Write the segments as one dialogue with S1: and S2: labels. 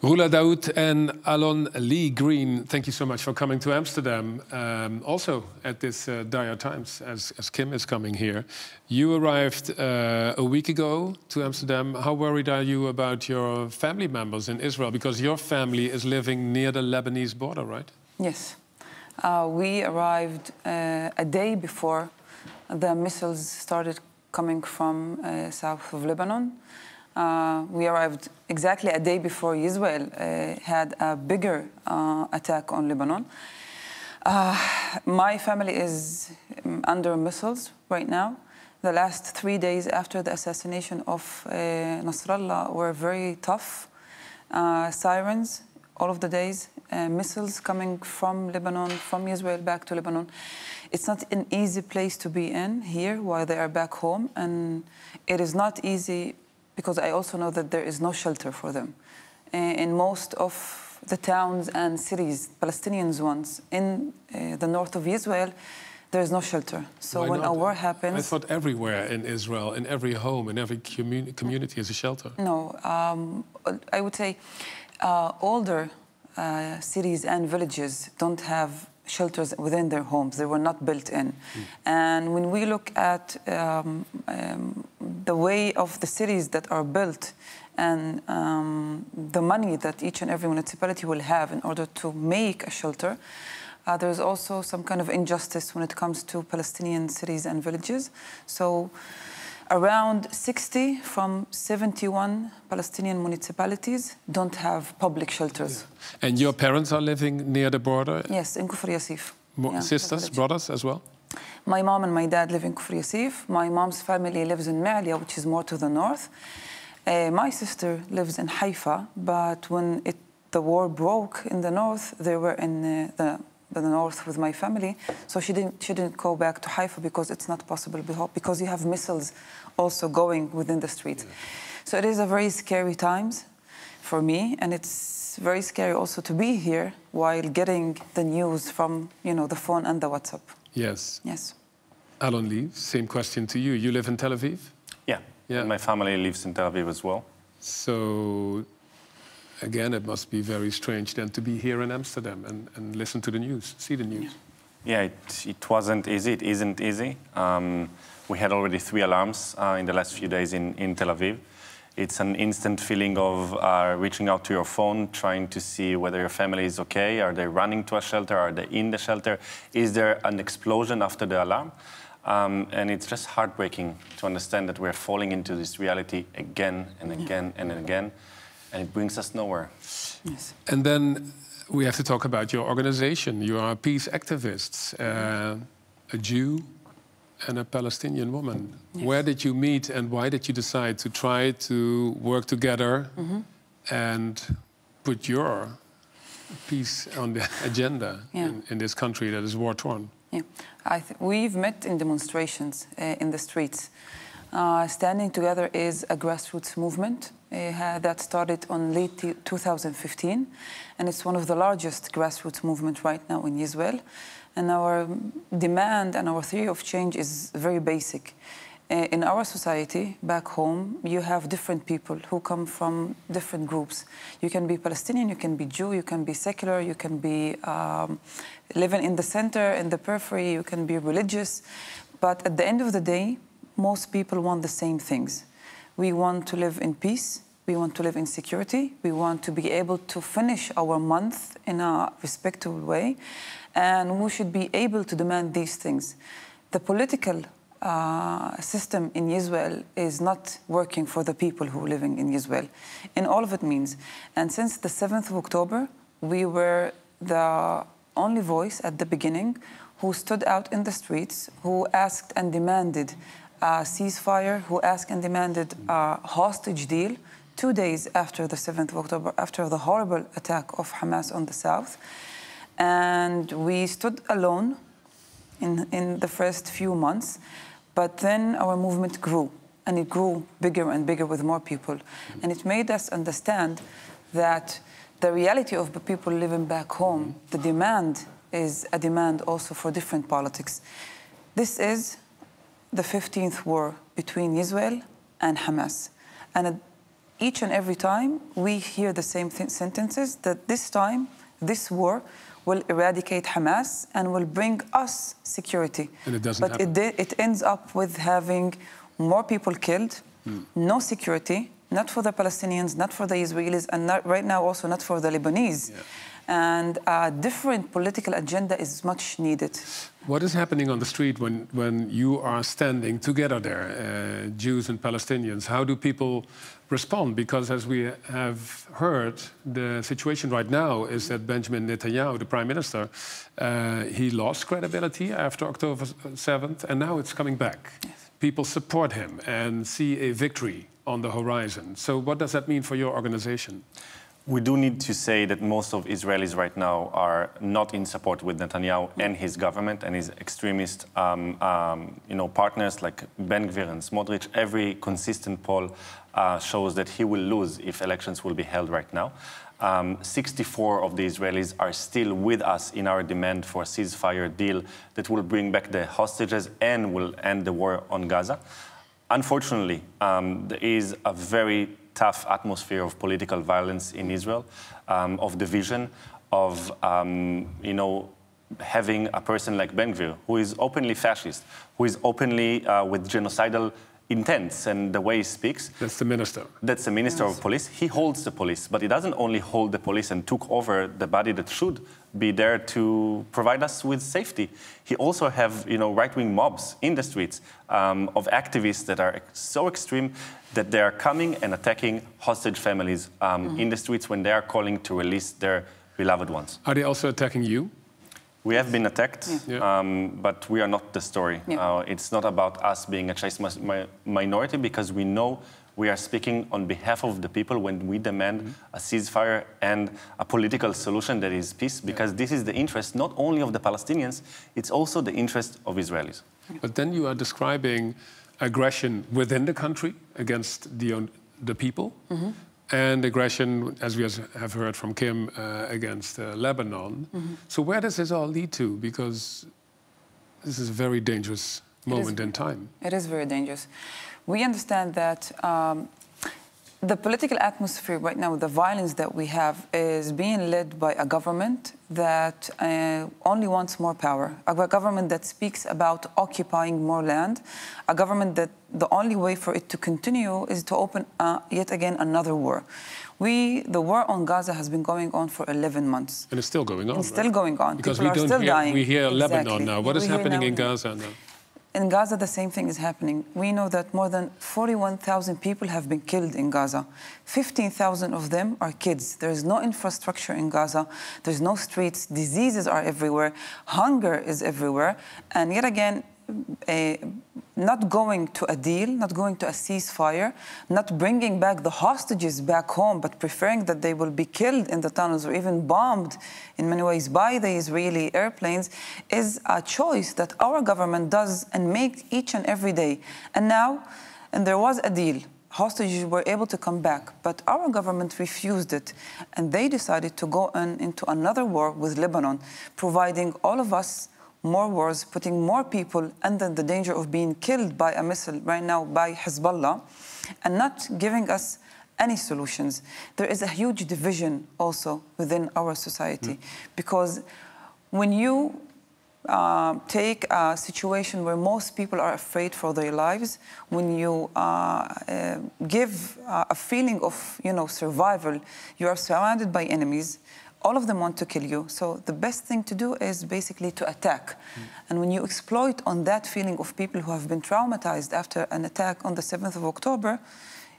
S1: Rula Daood and Alon-Lee Green, thank you so much for coming to Amsterdam. Also at this dire times, as Kim is coming here. You arrived a week ago to Amsterdam. How worried are you about your family members in Israel? Because your family is living near the Lebanese border, right?
S2: Yes. We arrived a day before the missiles started coming from south of Lebanon. We arrived exactly a day before Israel had a bigger attack on Lebanon. My family is under missiles right now. The last 3 days after the assassination of Nasrallah were very tough. Sirens all of the days, missiles coming from Lebanon, from Israel back to Lebanon. It's not an easy place to be in here while they are back home, and it is not easy because I also know that there is no shelter for them. In most of the towns and cities, Palestinian ones, in the north of Israel, there is no shelter. So when a war happens...
S1: I thought everywhere in Israel, in every home, in every community is a shelter.
S2: No, I would say older cities and villages don't have shelters within their homes. They were not built in. And when we look at the way of the cities that are built and the money that each and every municipality will have in order to make a shelter, there's also some kind of injustice when it comes to Palestinian cities and villages. So around 60 from 71 Palestinian municipalities don't have public shelters.
S1: Yeah. And your parents are living near the border?
S2: Yes, in Kufr Yassif.
S1: Sisters, brothers as well?
S2: My mom and my dad live in Kufr Yassif. My mom's family lives in Ma'lia, which is more to the north. My sister lives in Haifa, but when the war broke in the north, they were in the north with my family, so she didn't go back to Haifa because it's not possible, because you have missiles also going within the streets. Yeah. So it is a very scary times for me, and it's very scary also to be here while getting the news from, you know, the phone and the WhatsApp.
S1: Yes.
S2: Yes.
S1: Alon-Lee, same question to you. You live in Tel Aviv?
S3: Yeah. And my family lives in Tel Aviv as well.
S1: So again, it must be very strange then to be here in Amsterdam and listen to the news, see the news.
S3: Yeah, it wasn't easy. It isn't easy. We had already 3 alarms in the last few days in Tel Aviv. It's an instant feeling of reaching out to your phone, trying to see whether your family is okay. Are they running to a shelter? Are they in the shelter? Is there an explosion after the alarm? And it's just heartbreaking to understand that we're falling into this reality again and again and again. And it brings us nowhere.
S2: Yes.
S1: And then we have to talk about your organization. You are peace activists, a Jew and a Palestinian woman. Yes. Where did you meet and why did you decide to try to work together and put your peace on the agenda in this country that is war-torn?
S2: Yeah. We've met in demonstrations in the streets. Standing Together is a grassroots movement that started on late 2015, and it's one of the largest grassroots movements right now in Israel. And our demand and our theory of change is very basic. In our society, back home, you have different people who come from different groups. You can be Palestinian, you can be Jew, you can be secular, you can be living in the center, in the periphery, you can be religious. But at the end of the day, most people want the same things. We want to live in peace, we want to live in security, we want to be able to finish our month in a respectable way, and we should be able to demand these things. The political system in Israel is not working for the people who are living in Israel, in all of it means. And since the 7th of October, we were the only voice at the beginning who stood out in the streets, who asked and demanded a ceasefire, who asked and demanded a hostage deal 2 days after the 7th of October, after the horrible attack of Hamas on the south. And we stood alone in the first few months, but then our movement grew, and it grew bigger and bigger with more people. And it made us understand that the reality of the people living back home, the demand is a demand also for different politics. This is the 15th war between Israel and Hamas. And each and every time we hear the same sentences, that this time, this war will eradicate Hamas and will bring us security.
S1: And it doesn't happen.
S2: But it ends up with having more people killed, no security, not for the Palestinians, not for the Israelis, and not, right now also not for the Lebanese. Yeah. And a different political agenda is much needed.
S1: What is happening on the street when you are standing together there, Jews and Palestinians? How do people respond? Because as we have heard, the situation right now is that Benjamin Netanyahu, the Prime Minister, he lost credibility after October 7th, and now it's coming back. Yes. People support him and see a victory on the horizon. So what does that mean for your organization?
S3: We do need to say that most of Israelis right now are not in support with Netanyahu and his government and his extremist partners like Ben Gvir and Smotrich. Every consistent poll shows that he will lose if elections will be held right now. 64 of the Israelis are still with us in our demand for a ceasefire deal that will bring back the hostages and will end the war on Gaza. Unfortunately, there is a very tough atmosphere of political violence in Israel, of division, of having a person like Ben Gvir, who is openly fascist, who is openly with genocidal intents and the way he speaks.
S1: That's the minister.
S3: That's the minister of police. He holds the police, but he doesn't only hold the police and took over the body that should be there to provide us with safety. He also have right-wing mobs in the streets of activists that are so extreme that they are coming and attacking hostage families in the streets when they are calling to release their beloved ones.
S1: Are they also attacking you?
S3: We have been attacked, but we are not the story.
S2: Yeah.
S3: It's not about us being a choice minority, because we know we are speaking on behalf of the people when we demand a ceasefire and a political solution that is peace, because this is the interest not only of the Palestinians, it's also the interest of Israelis.
S1: But then you are describing aggression within the country against the people, and aggression, as we have heard from Kim, against Lebanon. So where does this all lead to? Because this is a very dangerous moment in time.
S2: It is very dangerous. We understand that the political atmosphere right now, the violence that we have, is being led by a government that only wants more power, a government that speaks about occupying more land, a government that the only way for it to continue is to open yet again another war. The war on Gaza has been going on for 11 months.
S1: And it's still going on.
S2: It's still going on.
S1: Because
S2: People are still dying.
S1: We hear Lebanon now. What is happening in Gaza now?
S2: In Gaza, the same thing is happening. We know that more than 41,000 people have been killed in Gaza. 15,000 of them are kids. There is no infrastructure in Gaza. There's no streets. Diseases are everywhere. Hunger is everywhere. And yet again, not going to a deal, not going to a ceasefire, not bringing back the hostages back home, but preferring that they will be killed in the tunnels or even bombed in many ways by the Israeli airplanes, is a choice that our government does and makes each and every day. And there was a deal. Hostages were able to come back, but our government refused it, and they decided to go into another war with Lebanon, providing all of us more wars, putting more people under the danger of being killed by a missile right now by Hezbollah, and not giving us any solutions. There is a huge division also within our society, because when you take a situation where most people are afraid for their lives, when you give a feeling of survival, you are surrounded by enemies. All of them want to kill you. So the best thing to do is basically to attack. And when you exploit on that feeling of people who have been traumatized after an attack on the 7th of October,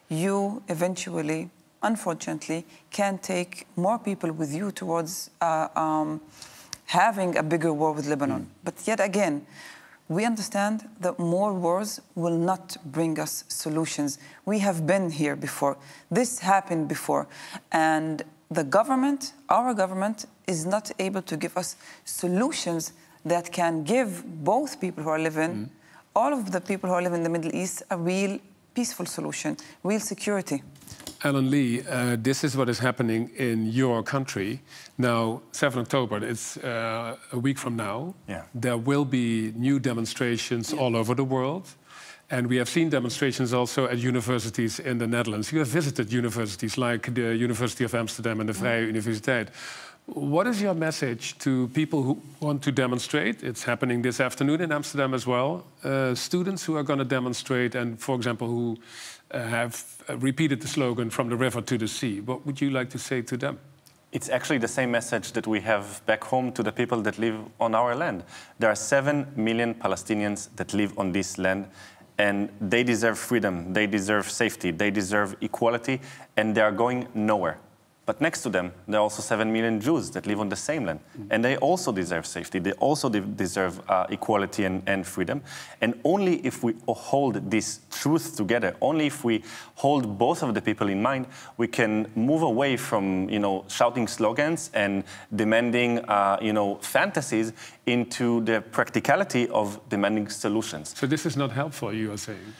S2: you eventually, unfortunately, can take more people with you towards having a bigger war with Lebanon. But yet again, we understand that more wars will not bring us solutions. We have been here before. This happened before. And the government, our government, is not able to give us solutions that can give both people who are living, all of the people who are living in the Middle East, a real peaceful solution, real security.
S1: Alon-Lee, this is what is happening in your country. Now, 7 October, it's a week from now.
S3: Yeah.
S1: There will be new demonstrations all over the world. And we have seen demonstrations also at universities in the Netherlands. You have visited universities like the University of Amsterdam and the Vrije Universiteit. What is your message to people who want to demonstrate? It's happening this afternoon in Amsterdam as well. Students who are going to demonstrate and, for example, who have repeated the slogan, from the river to the sea. What would you like to say to them?
S3: It's actually the same message that we have back home to the people that live on our land. There are 7 million Palestinians that live on this land, and they deserve freedom, they deserve safety, they deserve equality, and they are going nowhere. But next to them, there are also 7 million Jews that live on the same land. And they also deserve safety. They also deserve equality and freedom. And only if we hold this truth together, only if we hold both of the people in mind, we can move away from, shouting slogans and demanding, fantasies into the practicality of demanding solutions.
S1: So this is not helpful, you are saying?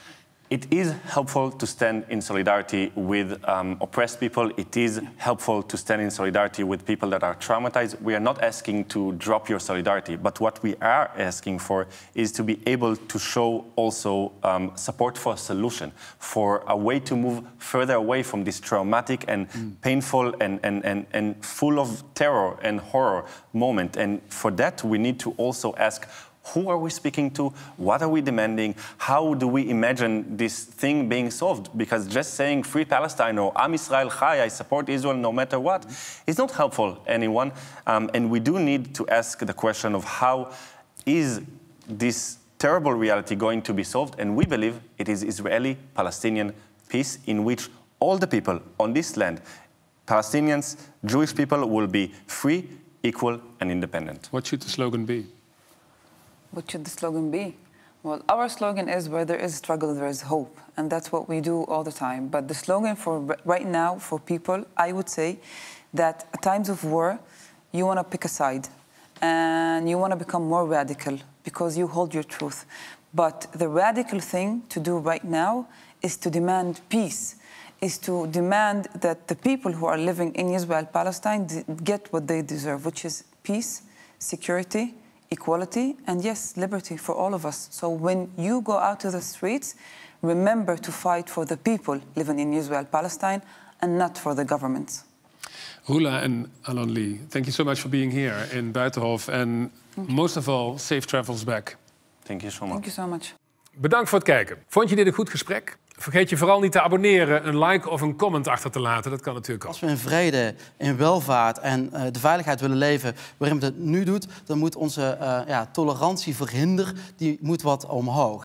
S3: It is helpful to stand in solidarity with oppressed people. It is helpful to stand in solidarity with people that are traumatized. We are not asking to drop your solidarity, but what we are asking for is to be able to show also support for a solution, for a way to move further away from this traumatic and painful and full of terror and horror moment. And for that, we need to also ask, who are we speaking to? What are we demanding? How do we imagine this thing being solved? Because just saying free Palestine or Am Israel Chai, I support Israel no matter what, is not helpful to anyone. And we do need to ask the question of how is this terrible reality going to be solved? And we believe it is Israeli-Palestinian peace in which all the people on this land, Palestinians, Jewish people, will be free, equal, and independent.
S1: What should the slogan be?
S2: What should the slogan be? Well, our slogan is, where there is struggle, there is hope. And that's what we do all the time. But the slogan for right now for people, I would say that at times of war, you want to pick a side. And you want to become more radical because you hold your truth. But the radical thing to do right now is to demand peace, is to demand that the people who are living in Israel, Palestine, get what they deserve, which is peace, security, equality, and yes, liberty for all of us. So when you go out to the streets, remember to fight for the people living in Israel, Palestine, and not for the governments.
S1: Rula and Alon-Lee, thank you so much for being here in Buitenhof. And most of all, safe travels back.
S3: Thank you so much.
S2: Thank you so much.
S1: Bedankt voor het kijken. Vond je dit een goed gesprek? Vergeet je vooral niet te abonneren, een like of een comment achter te laten. Dat kan natuurlijk ook.
S4: Als we in vrede, in welvaart en de veiligheid willen leven waarin we het nu doen, dan moet onze tolerantie verhinderen, die moet wat omhoog.